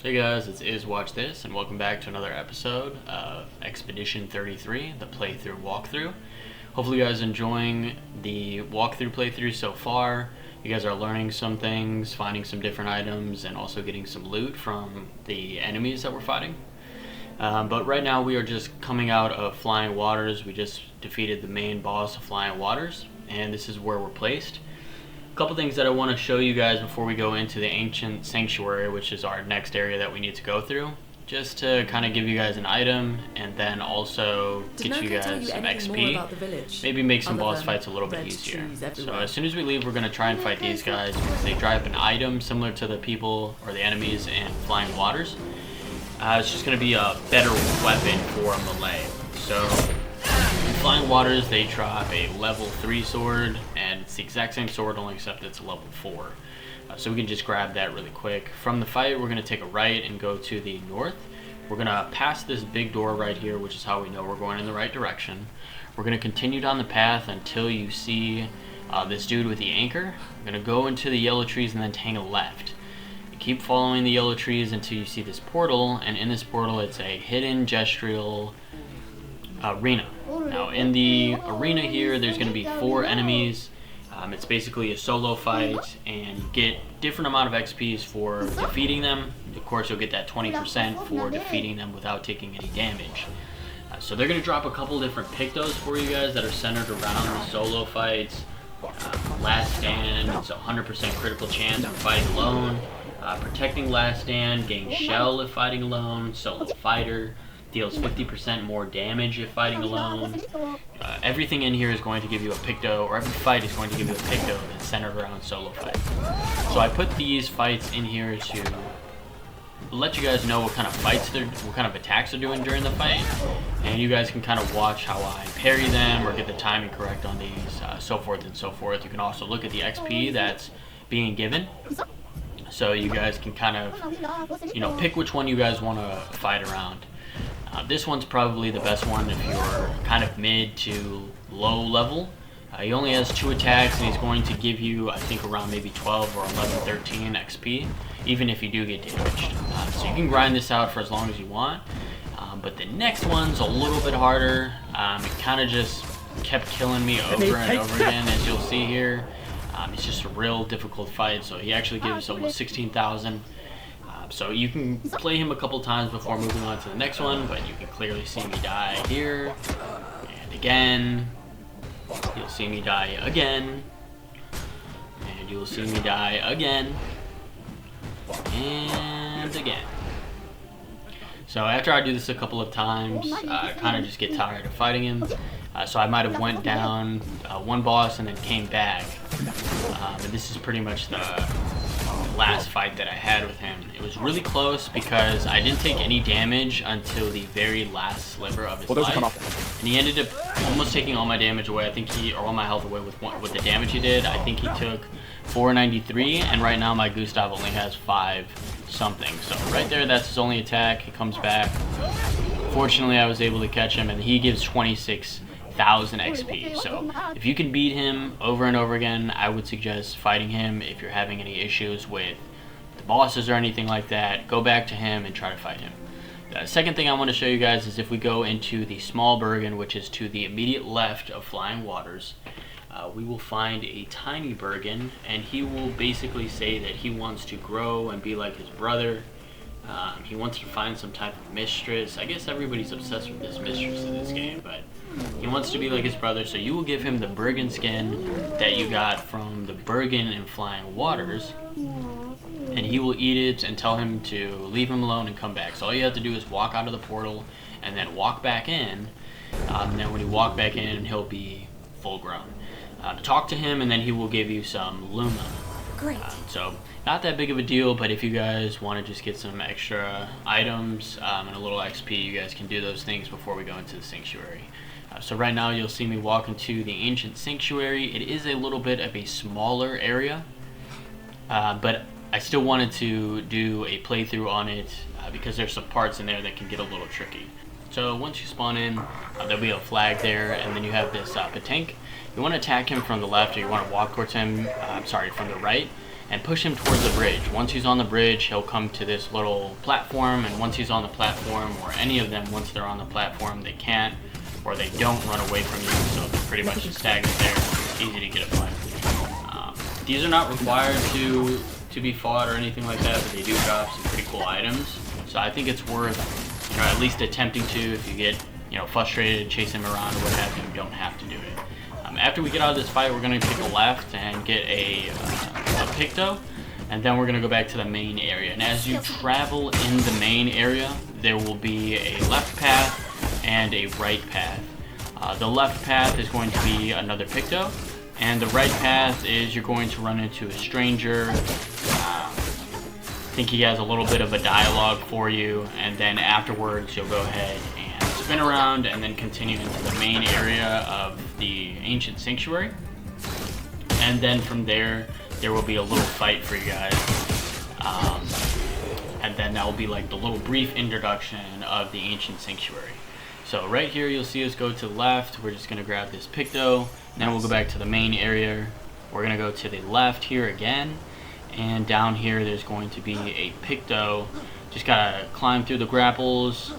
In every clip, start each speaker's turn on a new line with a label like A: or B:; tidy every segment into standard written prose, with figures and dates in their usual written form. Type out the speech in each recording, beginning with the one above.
A: Hey guys, it's Watch This, and welcome back to another episode of Expedition 33, the playthrough walkthrough. Hopefully you guys are enjoying the walkthrough playthrough so far. You guys are learning some things, finding some different items, and also getting some loot from the enemies that we're fighting. But right now we are just coming out of Flying Waters. We just defeated the main boss of Flying Waters, and this is where we're placed. A couple things that I want to show you guys before we go into the Ancient Sanctuary, which is our next area that we need to go through, just to kind of give you guys an item and then also get you guys some XP, maybe make some boss fights a little bit easier. So as soon as we leave, we're going to try and fight these guys because they drop an item similar to the people or the enemies in Flying Waters. It's just going to be a better weapon for melee. So in Flying Waters, they drop a level 3 sword, and it's the exact same sword, only except it's a level 4. So we can just grab that really quick. From the fight, we're going to take a right and go to the north. We're going to pass this big door right here, which is how we know we're going in the right direction. We're going to continue down the path until you see this dude with the anchor. We're going to go into the yellow trees and then hang a left. You keep following the yellow trees until you see this portal, and in this portal, it's a hidden gestural arena. Now in the arena here, there's going to be 4 enemies. It's basically a solo fight, and you get different amount of XPs for defeating them. Of course, you'll get that 20% for defeating them without taking any damage. So they're going to drop a couple different pictos for you guys that are centered around the solo fights. Last Stand, it's a 100% critical chance of fighting alone. Protecting Last Stand, gain shell if fighting alone. Solo Fighter deals 50% more damage if fighting alone. Everything in here is going to give you a picto, or every fight is going to give you a picto that's centered around solo fight. So I put these fights in here to let you guys know what kind of what kind of attacks they're doing during the fight, and you guys can kind of watch how I parry them or get the timing correct on these, so forth and so forth. You can also look at the XP that's being given, so you guys can kind of, pick which one you guys want to fight around. This one's probably the best one if you're kind of mid to low level. He only has 2 attacks, and he's going to give you, I think, around maybe 12 or 11, 13 XP, even if you do get damaged. So you can grind this out for as long as you want. But the next one's a little bit harder. It kind of just kept killing me over and over again, as you'll see here. It's just a real difficult fight, so he actually gives almost 16,000. So you can play him a couple times before moving on to the next one, but you can clearly see me die here, and again. You'll see me die again, and you'll see me die again, and again. So after I do this a couple of times, I kind of just get tired of fighting him. So I might have went down one boss and then came back. And this is pretty much the last fight that I had with him. It was really close because I didn't take any damage until the very last sliver of his life, and he ended up almost taking all my damage away. I think or all my health away with the damage he did. I think he took 493, and right now my Gustav only has 5 something. So right there, that's his only attack. He comes back. Fortunately, I was able to catch him, and he gives 26,000 XP. So if you can beat him over and over again, I would suggest fighting him. If you're having any issues with the bosses or anything like that, go back to him and try to fight him. The second thing I want to show you guys is if we go into the Small Bergen, which is to the immediate left of Flying Waters, we will find a tiny Bergen, and he will basically say that he wants to grow and be like his brother. He wants to find some type of mistress. I guess everybody's obsessed with this mistress in this game, but he wants to be like his brother, so you will give him the Bergen skin that you got from the Bergen in Flying Waters, and he will eat it and tell him to leave him alone and come back. So all you have to do is walk out of the portal and then walk back in, and then when you walk back in, he'll be full grown. Talk to him, and then he will give you some Luma.
B: Great.
A: So not that big of a deal, but if you guys want to just get some extra items and a little XP, you guys can do those things before we go into the Sanctuary. So right now you'll see me walk into the Ancient Sanctuary. It is a little bit of a smaller area, but I still wanted to do a playthrough on it because there's some parts in there that can get a little tricky. So once you spawn in, there'll be a flag there, and then you have this Patank. You want to attack him from the left, or you want to walk towards him, from the right. and push him towards the bridge. Once he's on the bridge, he'll come to this little platform, and once he's on the platform, or any of them, once they're on the platform, they can't or they don't run away from you, so they're pretty much just stagnant there. It's easy to get a fight. These are not required to be fought or anything like that, but they do drop some pretty cool items. So I think it's worth, at least attempting to. If you get, frustrated, chasing him around or what have you, you don't have to do it. After we get out of this fight, we're going to take a left and get a Picto, and then we're going to go back to the main area. And as you travel in the main area, there will be a left path and a right path. The left path is going to be another Picto, and the right path is you're going to run into a stranger. I think he has a little bit of a dialogue for you, and then afterwards you'll go ahead and spin around and then continue into the main area of the ancient sanctuary. And then from there will be a little fight for you guys. And then that will be like the little brief introduction of the ancient sanctuary. So right here you'll see us go to the left. We're just going to grab this Picto. Then we'll go back to the main area. We're going to go to the left here again. And down here there's going to be a Picto. Just got to climb through the grapples.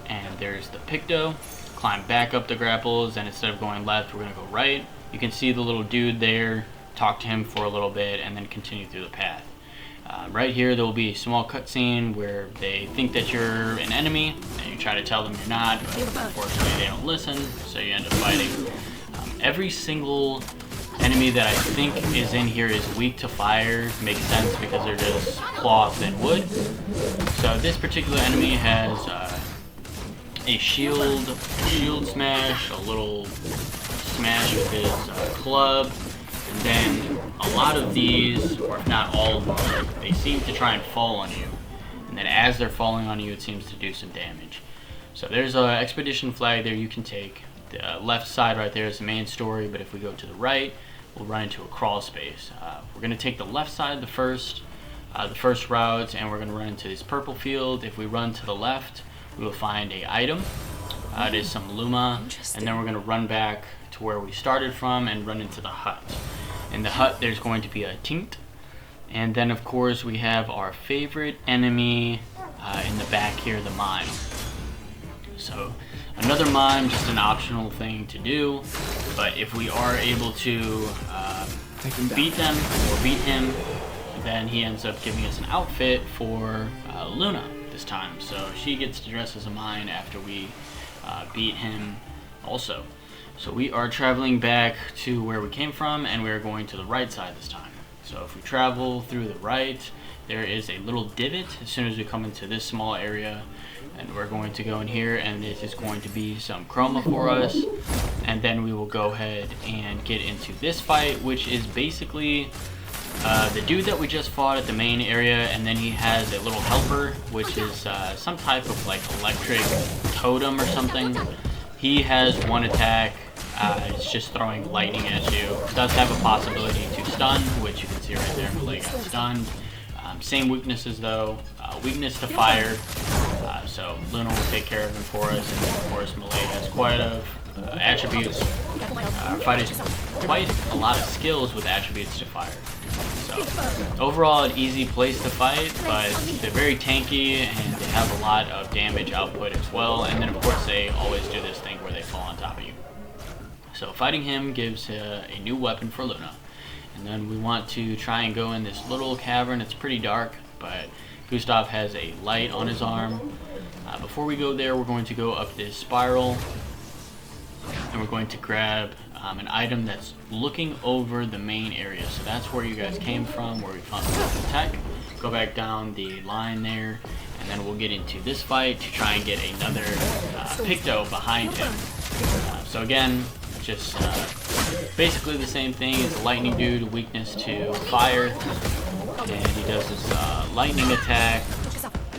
A: And there's the Picto. Climb back up the grapples, and instead of going left, we're going to go right. You can see the little dude there. Talk to him for a little bit, and then continue through the path. Right here, there will be a small cutscene where they think that you're an enemy, and you try to tell them you're not, but unfortunately they don't listen, so you end up fighting. Every single enemy that I think is in here is weak to fire. Makes sense because they're just cloth and wood. So this particular enemy has a shield smash, a little smash with his club, and then a lot of these, or if not all of them, they seem to try and fall on you, and then as they're falling on you, it seems to do some damage. So there's an expedition flag there you can take. The left side right there is the main story, but if we go to the right, we'll run into a crawl space. We're going to take the left side the first route, and we're going to run into this purple field. If we run to the left, we will find a item. It is some Luma, and then we're going to run back to where we started from and run into the hut. In the hut there's going to be a Tint, and then of course we have our favorite enemy in the back here, the Mime. So another Mime, just an optional thing to do, but if we are able to beat them or beat him, then he ends up giving us an outfit for Luna this time. So she gets to dress as a mine after we beat him also. So we are traveling back to where we came from, and we are going to the right side this time. So if we travel through the right, there is a little divot as soon as we come into this small area, and we're going to go in here, and this is going to be some chroma for us, and then we will go ahead and get into this fight, which is basically the dude that we just fought at the main area, and then he has a little helper, which is some type of like electric totem or something. He has one attack. It's just throwing lightning at you. It does have a possibility to stun, which you can see right there. Malay got stunned. Same weaknesses though. Weakness to fire. So Luna will take care of him for us, and then of course Malay has quite a attributes. Fighting quite a lot of skills with attributes to fire. So overall, an easy place to fight, but they're very tanky and they have a lot of damage output as well. And then of course they always do this thing where they fall on top of you. So fighting him gives a new weapon for Luna. And then we want to try and go in this little cavern. It's pretty dark, but Gustav has a light on his arm. Before we go there, we're going to go up this spiral, and we're going to grab an item that's looking over the main area. So that's where you guys came from, where we found the tech. Go back down the line there, and then we'll get into this fight to try and get another Picto behind him. So again, just basically the same thing. It's a lightning dude, weakness to fire, and he does his lightning attack.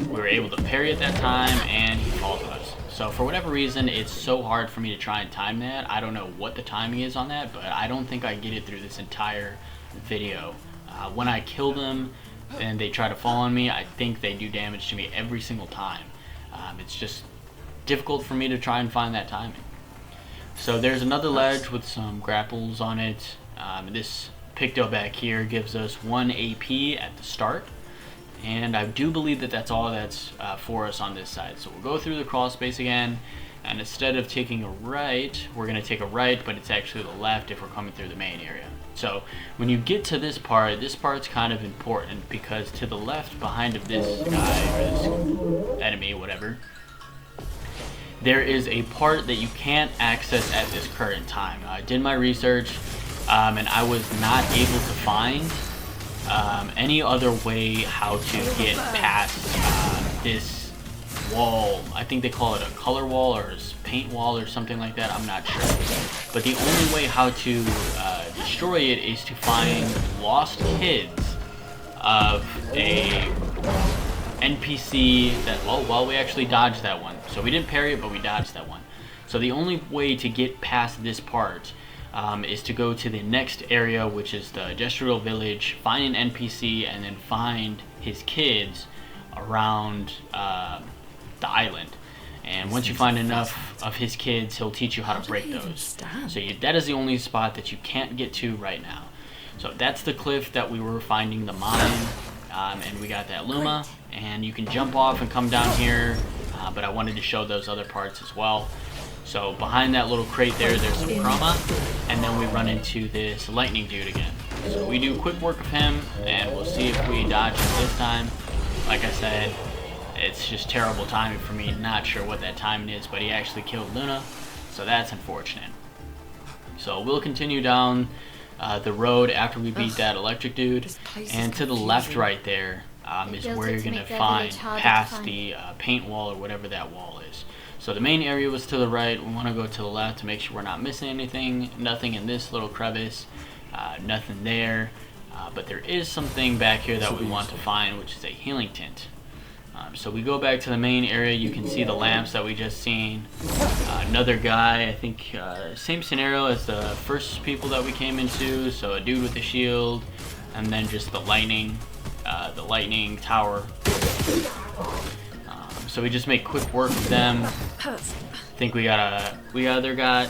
A: We were able to parry at that time, and he falls on us. So for whatever reason, it's so hard for me to try and time that. I don't know what the timing is on that, but I don't think I get it through this entire video. When I kill them and they try to fall on me, I think they do damage to me every single time. It's just difficult for me to try and find that timing. So there's another ledge with some grapples on it. This Picto back here gives us 1 AP at the start. And I do believe that that's all that's for us on this side. So we'll go through the crawl space again, and instead of taking a right, we're going to take a right, but it's actually the left if we're coming through the main area. So when you get to this part's kind of important, because to the left behind of this guy, or this enemy, whatever, there is a part that you can't access at this current time. I did my research, and I was not able to find any other way how to get past this wall. I think they call it a color wall or a paint wall or something like that. I'm not sure. But the only way how to destroy it is to find lost kids of a NPC that, well, we actually dodged that one. So we didn't parry it, but we dodged that one. So the only way to get past this part is to go to the next area, which is the Gestural Village, find an NPC, and then find his kids around the island. And once you find enough of his kids, he'll teach you how to break those. So that is the only spot that you can't get to right now. So that's the cliff that we were finding the mine, and we got that Luma, and you can jump off and come down here, but I wanted to show those other parts as well. So behind that little crate there's some chroma, and then we run into this lightning dude again. So we do quick work of him, and we'll see if we dodge him this time. Like I said, it's just terrible timing for me, not sure what that timing is, but he actually killed Luna, so that's unfortunate. So we'll continue down the road after we beat that electric dude, and to the left right there is where you're going to find past the paint wall or whatever that wall is. So the main area was to the right. We want to go to the left to make sure we're not missing anything. Nothing in this little crevice, nothing there, but there is something back here that we want to find, which is a healing tint. So we go back to the main area. You can see the lamps that we just seen. Another guy, I think same scenario as the first people that we came into. So a dude with a shield, and then just the lightning tower. So we just make quick work of them. I think we either learned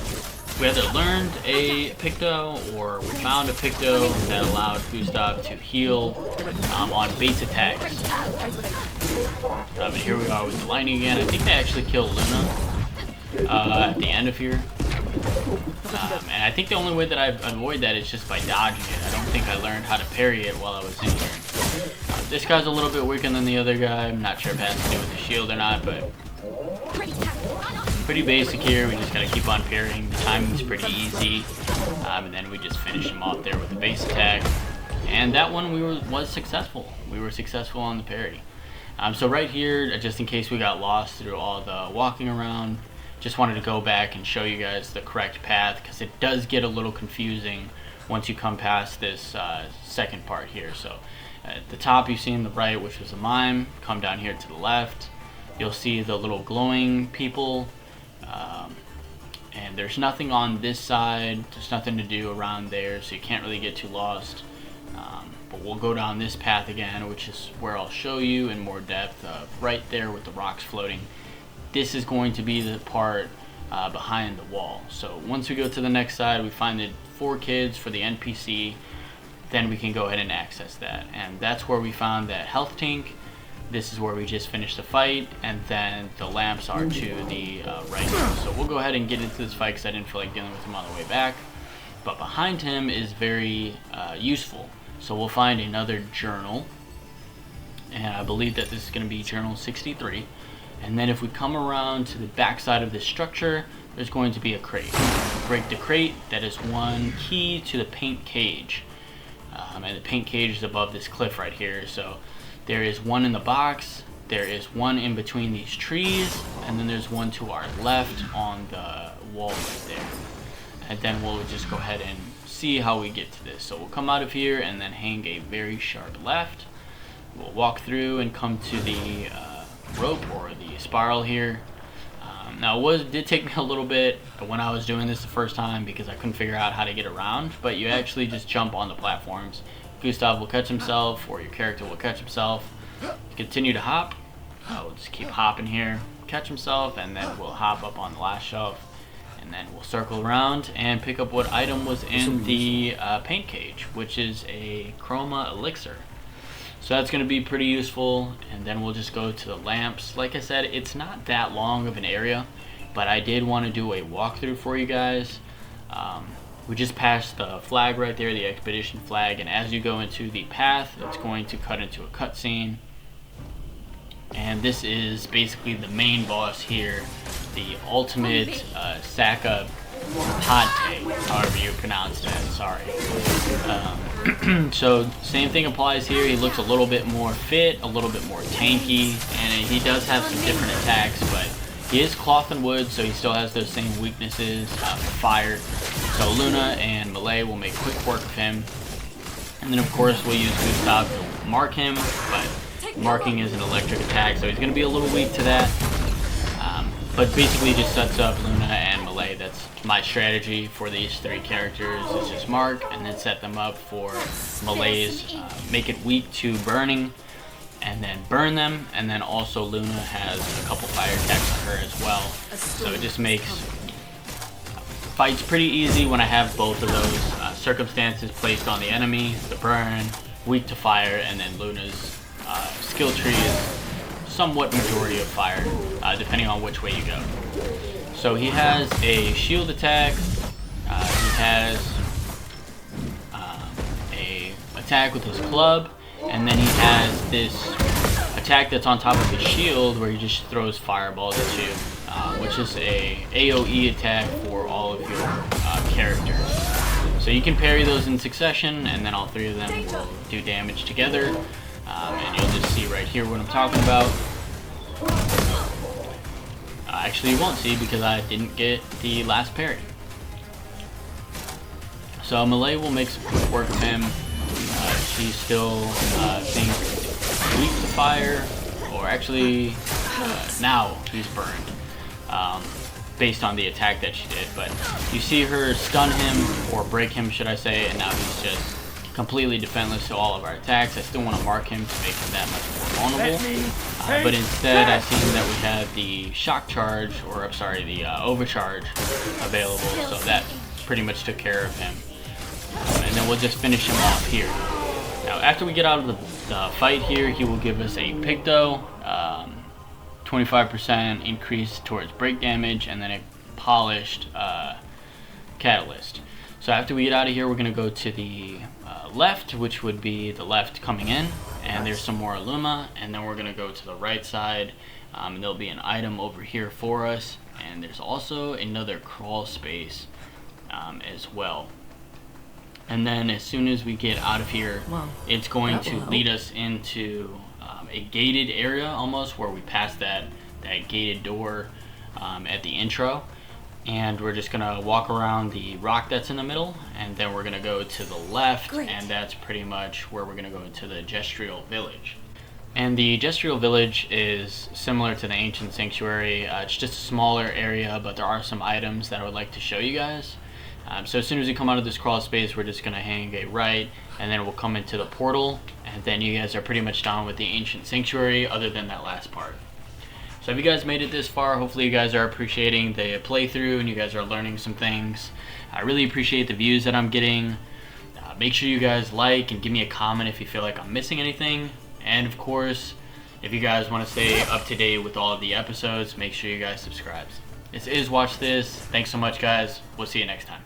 A: a Picto, or we found a Picto that allowed Gustav to heal on base attacks. And here we are with the lightning again. I think they actually killed Luna at the end of here. And I think the only way that I avoid that is just by dodging it. I don't think I learned how to parry it while I was in here. This guy's a little bit weaker than the other guy. I'm not sure if it has to do with the shield or not, but pretty basic here. We just gotta keep on parrying. The timing's pretty easy, and then we just finish him off there with the base attack. And that one was successful. We were successful on the parry. So right here, just in case we got lost through all the walking around, just wanted to go back and show you guys the correct path, because it does get a little confusing once you come past this second part here. So at the top you see in the right, which was a mime. Come down here to the left, you'll see the little glowing people, and there's nothing on this side. There's nothing to do around there, so you can't really get too lost. But we'll go down this path again, which is where I'll show you in more depth, right there with the rocks floating. This is going to be the part behind the wall. So once we go to the next side, we find the 4 kids for the NPC, then we can go ahead and access that. And that's where we found that health tank. This is where we just finished the fight, and then the lamps are to the right. So we'll go ahead and get into this fight because I didn't feel like dealing with him on the way back. But behind him is very useful. So we'll find another journal, and I believe that this is going to be journal 63. And then if we come around to the back side of this structure, there's going to be a crate. Break the crate, that is 1 key to the paint cage. And the paint cage is above this cliff right here. So there is 1 in the box, there is 1 in between these trees, and then there's 1 to our left on the wall right there. And then we'll just go ahead and see how we get to this. So we'll come out of here and then hang a very sharp left. We'll walk through and come to the rope or the spiral here. Now it did take me a little bit when I was doing this the first time, because I couldn't figure out how to get around, but you actually just jump on the platforms. Gustav will catch himself, or your character will catch himself. Continue to hop. We'll just keep hopping here, catch himself, and then we'll hop up on the last shelf, And then we'll circle around and pick up what item was in the paint cage, which is a chroma elixir. So that's going to be pretty useful. And then we'll just go to the lamps. Like I said, it's not that long of an area, but I did want to do a walkthrough for you guys. We just passed the flag right there, the expedition flag, and as you go into the path, it's going to cut into a cutscene. And this is basically the main boss here, the ultimate Saka Pate, however you pronounce that, sorry. So same thing applies here. He looks a little bit more fit, a little bit more tanky, and he does have some different attacks, but he is cloth and wood, so he still has those same weaknesses for fire. So Luna and Melee will make quick work of him. And then of course we'll use Gustav to mark him, but marking is an electric attack, so he's going to be a little weak to that. But basically just sets up Luna and Melee. That's my strategy for these three characters, is just mark and then set them up for Melee's, make it weak to burning and then burn them. And then also Luna has a couple fire attacks on her as well. So it just makes fights pretty easy when I have both of those circumstances placed on the enemy. The burn, weak to fire, and then Luna's skill tree is somewhat majority of fire, depending on which way you go. So he has a shield attack, he has a attack with his club, and then he has this attack that's on top of his shield where he just throws fireballs at you, which is a AoE attack for all of your characters. So you can parry those in succession, and then all three of them will do damage together. And you'll just see right here what I'm talking about. Actually, you won't see because I didn't get the last parry. So Melee will make some quick work of him. She's still, I think, weak to fire, or actually, now he's burned, based on the attack that she did. But you see her stun him, or break him, should I say, and now he's just completely defenseless to all of our attacks. I still want to mark him to make him that much more vulnerable, but instead I seen that we had the shock charge, or I'm sorry, the overcharge available, so that pretty much took care of him. And then we'll just finish him off here. Now after we get out of the fight here, he will give us a Picto, 25% increase towards break damage, and then a polished catalyst. So after we get out of here, we're going to go to the left, which would be the left coming in, and there's some more Illuma, and then we're going to go to the right side, and there'll be an item over here for us, and there's also another crawl space as well. And then as soon as we get out of here, it's going to lead us into a gated area almost, where we pass that gated door at the intro. And we're just gonna walk around the rock that's in the middle, and then we're gonna go to the left, and that's pretty much where we're gonna go to the Gestrial Village. And the Gestrial Village is similar to the Ancient Sanctuary. It's just a smaller area, but there are some items that I would like to show you guys. So as soon as we come out of this crawl space, we're just gonna hang a right, and then we'll come into the portal, and then you guys are pretty much done with the Ancient Sanctuary, other than that last part. So if you guys made it this far, hopefully you guys are appreciating the playthrough and you guys are learning some things. I really appreciate the views that I'm getting. Make sure you guys like and give me a comment if you feel like I'm missing anything. And of course, if you guys want to stay up to date with all of the episodes, make sure you guys subscribe. This is Watch This. Thanks so much, guys. We'll see you next time.